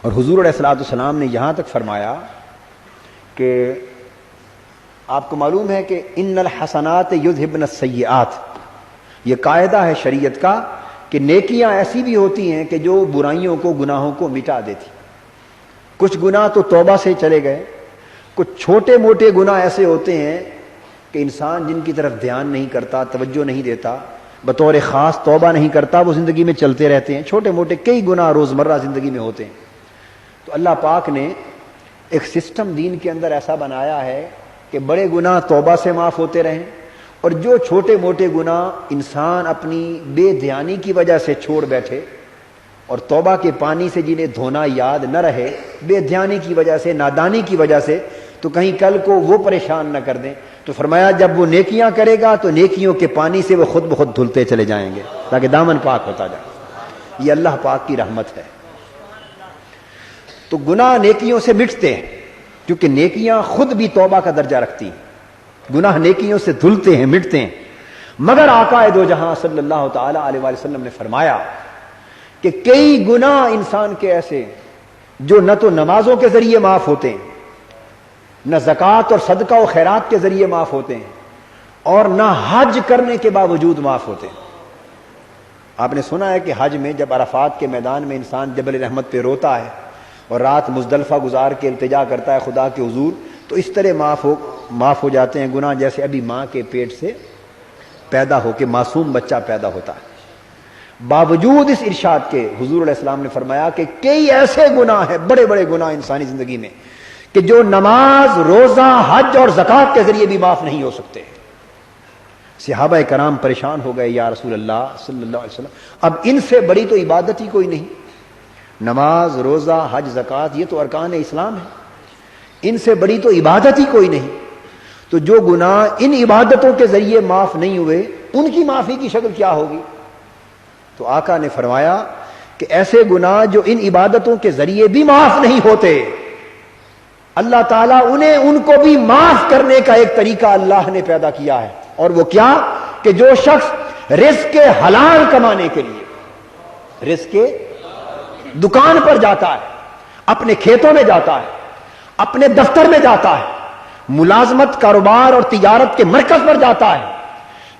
اور حضور علیہ الصلوۃ والسلام نے یہاں تک فرمایا کہ آپ کو معلوم ہے کہ ان الحسنات یذھبن السیئات، یہ قاعدہ ہے شریعت کا کہ نیکیاں ایسی بھی ہوتی ہیں کہ جو برائیوں کو، گناہوں کو مٹا دیتی۔ کچھ گناہ تو توبہ سے چلے گئے، کچھ چھوٹے موٹے گناہ ایسے ہوتے ہیں کہ انسان جن کی طرف دھیان نہیں کرتا، توجہ نہیں دیتا، بطور خاص توبہ نہیں کرتا، وہ زندگی میں چلتے رہتے ہیں۔ چھوٹے موٹے کئی گناہ روزمرہ زندگی میں ہوتے ہیں۔ تو اللہ پاک نے ایک سسٹم دین کے اندر ایسا بنایا ہے کہ بڑے گناہ توبہ سے معاف ہوتے رہیں، اور جو چھوٹے موٹے گناہ انسان اپنی بے دھیانی کی وجہ سے چھوڑ بیٹھے اور توبہ کے پانی سے جنہیں دھونا یاد نہ رہے، بے دھیانی کی وجہ سے، نادانی کی وجہ سے، تو کہیں کل کو وہ پریشان نہ کر دیں، تو فرمایا جب وہ نیکیاں کرے گا تو نیکیوں کے پانی سے وہ خود بخود دھلتے چلے جائیں گے تاکہ دامن پاک ہوتا جائے۔ یہ اللہ پاک کی رحمت ہے۔ تو گناہ نیکیوں سے مٹتے ہیں کیونکہ نیکیاں خود بھی توبہ کا درجہ رکھتی ہیں، گناہ نیکیوں سے دھلتے ہیں، مٹتے ہیں۔ مگر آقا دو جہاں صلی اللہ تعالی علیہ وآلہ وسلم نے فرمایا کہ کئی گناہ انسان کے ایسے جو نہ تو نمازوں کے ذریعے معاف ہوتے ہیں، نہ زکوٰۃ اور صدقہ و خیرات کے ذریعے معاف ہوتے ہیں، اور نہ حج کرنے کے باوجود معاف ہوتے ہیں۔ آپ نے سنا ہے کہ حج میں جب عرفات کے میدان میں انسان جبل رحمت پہ روتا ہے اور رات مزدلفہ گزار کے التجا کرتا ہے خدا کے حضور، تو اس طرح معاف ہو جاتے ہیں گناہ جیسے ابھی ماں کے پیٹ سے پیدا ہو کے معصوم بچہ پیدا ہوتا ہے۔ باوجود اس ارشاد کے حضور علیہ السلام نے فرمایا کہ کئی ایسے گناہ ہیں، بڑے بڑے گناہ انسانی زندگی میں، کہ جو نماز، روزہ، حج اور زکوٰۃ کے ذریعے بھی معاف نہیں ہو سکتے۔ صحابہ کرام پریشان ہو گئے، یا رسول اللہ صلی اللہ علیہ وسلم، اب ان سے بڑی تو عبادت ہی کوئی نہیں۔ نماز، روزہ، حج، زکوٰۃ یہ تو ارکان اسلام ہے، ان سے بڑی تو عبادت ہی کوئی نہیں۔ تو جو گناہ ان عبادتوں کے ذریعے معاف نہیں ہوئے، ان کی معافی کی شکل کیا ہوگی؟ تو آقا نے فرمایا کہ ایسے گناہ جو ان عبادتوں کے ذریعے بھی معاف نہیں ہوتے، اللہ تعالیٰ انہیں ان کو بھی معاف کرنے کا ایک طریقہ اللہ نے پیدا کیا ہے، اور وہ کیا کہ جو شخص رزق حلال کمانے کے لیے رزق دکان پر جاتا ہے، اپنے کھیتوں میں جاتا ہے، اپنے دفتر میں جاتا ہے، ملازمت، کاروبار اور تجارت کے مرکز پر جاتا ہے،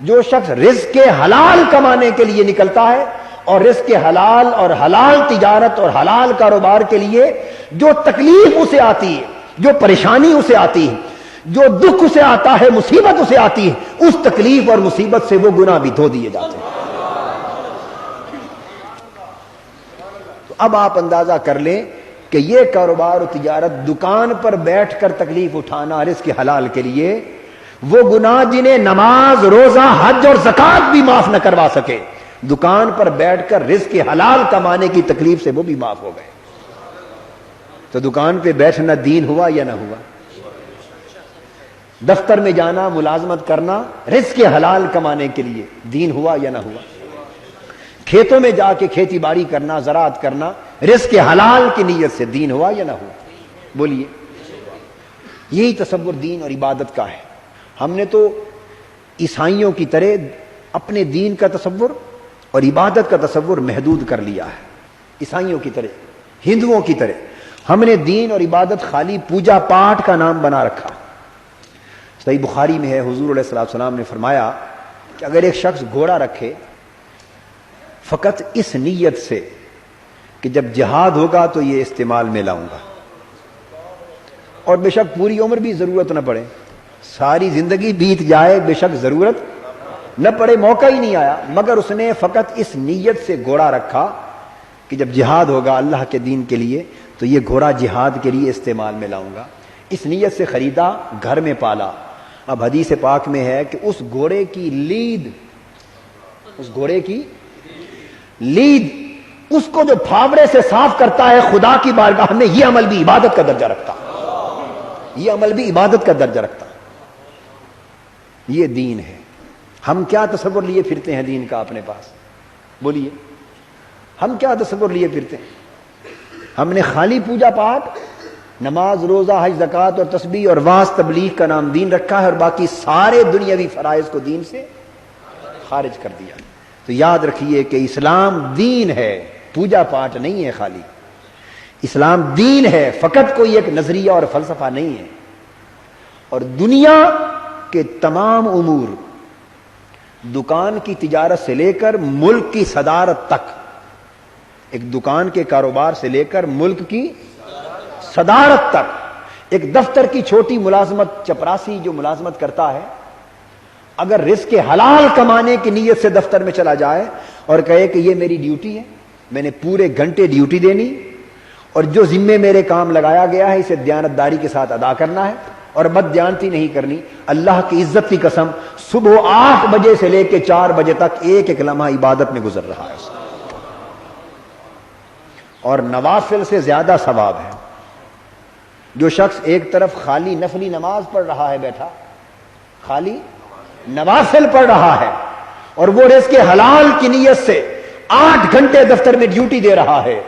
جو شخص رزق حلال کمانے کے لیے نکلتا ہے اور رزق حلال اور حلال تجارت اور حلال کاروبار کے لیے جو تکلیف اسے آتی ہے، جو پریشانی اسے آتی ہے، جو دکھ اسے آتا ہے، مصیبت اسے آتی ہے، اس تکلیف اور مصیبت سے وہ گناہ بھی دھو دیے جاتے ہیں۔ تو اب آپ اندازہ کر لیں کہ یہ کاروبار و تجارت، دکان پر بیٹھ کر تکلیف اٹھانا رزق حلال کے لیے، وہ گناہ جنہیں نماز، روزہ، حج اور زکوٰۃ بھی معاف نہ کروا سکے، دکان پر بیٹھ کر رزق حلال کمانے کی تکلیف سے وہ بھی معاف ہو گئے۔ تو دکان پہ بیٹھنا دین ہوا یا نہ ہوا؟ دفتر میں جانا، ملازمت کرنا رزق حلال کمانے کے لیے دین ہوا یا نہ ہوا؟ کھیتوں میں جا کے کھیتی باڑی کرنا، زراعت کرنا رزق حلال کی نیت سے دین ہوا یا نہ ہوا؟ بولیے۔ یہی تصور دین اور عبادت کا ہے۔ ہم نے تو عیسائیوں کی طرح اپنے دین کا تصور اور عبادت کا تصور محدود کر لیا ہے۔ عیسائیوں کی طرح، ہندوؤں کی طرح ہم نے دین اور عبادت خالی پوجا پاٹ کا نام بنا رکھا۔ صحیح بخاری میں ہے، حضور علیہ الصلوۃ والسلام نے فرمایا کہ اگر ایک شخص گھوڑا رکھے فقط اس نیت سے کہ جب جہاد ہوگا تو یہ استعمال میں لاؤں گا، اور بے شک پوری عمر بھی ضرورت نہ پڑے، ساری زندگی بیت جائے، بے شک ضرورت نہ پڑے، موقع ہی نہیں آیا، مگر اس نے فقط اس نیت سے گھوڑا رکھا کہ جب جہاد ہوگا اللہ کے دین کے لیے تو یہ گھوڑا جہاد کے لیے استعمال میں لاؤں گا، اس نیت سے خریدا، گھر میں پالا۔ اب حدیث پاک میں ہے کہ اس گھوڑے کی لید، اس گھوڑے کی لید، اس کو جو پھاوڑے سے صاف کرتا ہے خدا کی بارگاہ میں، یہ عمل بھی عبادت کا درجہ رکھتا، یہ عمل بھی عبادت کا درجہ رکھتا۔ یہ دین ہے۔ ہم کیا تصور لیے پھرتے ہیں دین کا اپنے پاس؟ بولیے، ہم کیا تصور لیے پھرتے ہیں؟ ہم نے خالی پوجا پاٹ، نماز، روزہ، حج، زکوٰۃ اور تسبیح اور وعظ تبلیغ کا نام دین رکھا ہے، اور باقی سارے دنیاوی فرائض کو دین سے خارج کر دیا۔ تو یاد رکھیے کہ اسلام دین ہے، پوجا پاٹ نہیں ہے خالی۔ اسلام دین ہے، فقط کوئی ایک نظریہ اور فلسفہ نہیں ہے. اور دنیا کے تمام امور، دکان کی تجارت سے لے کر ملک کی صدارت تک، ایک دکان کے کاروبار سے لے کر ملک کی صدارت تک، ایک دفتر کی چھوٹی ملازمت، چپراسی جو ملازمت کرتا ہے، اگر رزق حلال کمانے کی نیت سے دفتر میں چلا جائے اور کہے کہ یہ میری ڈیوٹی ہے، میں نے پورے گھنٹے ڈیوٹی دینی اور جو ذمے میرے کام لگایا گیا ہے اسے دیانتداری کے ساتھ ادا کرنا ہے اور بد دیانتی نہیں کرنی، اللہ کی عزت کی قسم صبح 8 بجے سے لے کے 4 بجے تک ایک ایک لمحہ عبادت میں گزر رہا ہے اور نوافل سے زیادہ ثواب ہے. جو شخص ایک طرف خالی نفلی نماز پڑھ رہا ہے، بیٹھا خالی نوافل پڑھ رہا ہے، اور وہ رزق حلال کی نیت سے 8 گھنٹے دفتر میں ڈیوٹی دے رہا ہے،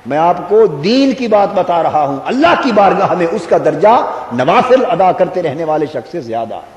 میں آپ کو دین کی بات بتا رہا ہوں، اللہ کی بارگاہ میں اس کا درجہ نوافل ادا کرتے رہنے والے شخص سے زیادہ ہے.